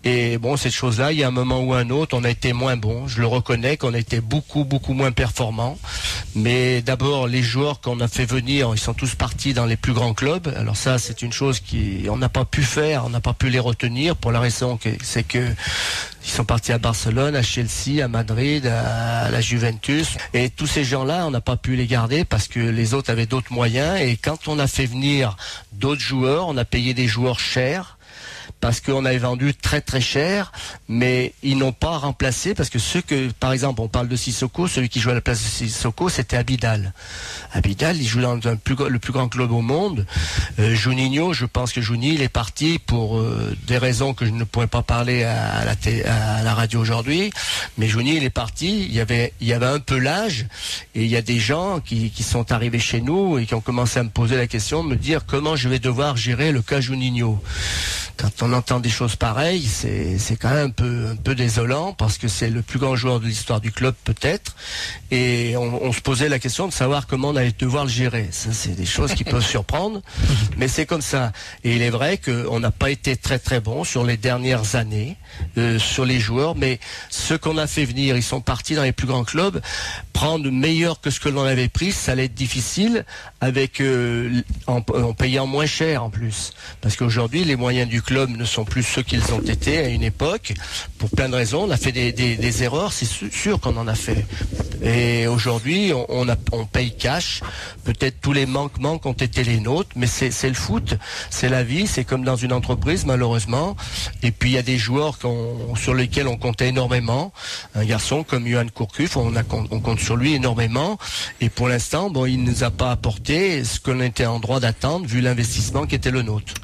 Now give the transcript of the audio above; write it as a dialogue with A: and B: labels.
A: Et bon, cette chose-là, il y a un moment ou un autre, on a été moins bon. Je le reconnais qu'on a été beaucoup moins performants. Mais d'abord, les joueurs qu'on a fait venir, ils sont tous partis dans les plus grands clubs. Alors ça, c'est une chose on n'a pas pu faire, on n'a pas pu les retenir pour la raison que c'est que ils sont partis à Barcelone, à Chelsea, à Madrid, à la Juventus. Et tous ces gens-là, on n'a pas pu les garder parce que les autres avaient d'autres moyens. Et quand on a fait venir d'autres joueurs, on a payé des joueurs chers parce qu'on avait vendu très cher, mais ils n'ont pas remplacé, parce que par exemple, on parle de Sissoko, celui qui jouait à la place de Sissoko, c'était Abidal. Abidal, il joue dans le plus grand club au monde. Juninho, je pense que Juni, il est parti pour des raisons que je ne pourrais pas parler à la radio aujourd'hui, mais Juni, il est parti, il y avait un peu l'âge, et il y a des gens qui sont arrivés chez nous et qui ont commencé à me poser la question, me dire comment je vais devoir gérer le cas Juninho. Quand on entend des choses pareilles, c'est quand même un peu désolant parce que c'est le plus grand joueur de l'histoire du club peut-être, et on se posait la question de savoir comment on allait devoir le gérer. Ça, c'est des choses qui peuvent surprendre, mais c'est comme ça. Et il est vrai qu'on n'a pas été très bon sur les dernières années sur les joueurs, mais ceux qu'on a fait venir, ils sont partis dans les plus grands clubs. Prendre meilleur que ce que l'on avait pris, ça allait être difficile avec en payant moins cher en plus, parce qu'aujourd'hui les moyens du club ne sont plus ceux qu'ils ont été à une époque, pour plein de raisons. On a fait des erreurs, c'est sûr qu'on en a fait. Et aujourd'hui, on paye cash. Peut-être tous les manquements qui ont été les nôtres, mais c'est le foot, c'est la vie, c'est comme dans une entreprise malheureusement. Et puis il y a des joueurs sur lesquels on comptait énormément. Un garçon comme Yohan Gourcuff, on compte sur lui énormément. Et pour l'instant, bon, il ne nous a pas apporté ce qu'on était en droit d'attendre vu l'investissement qui était le nôtre.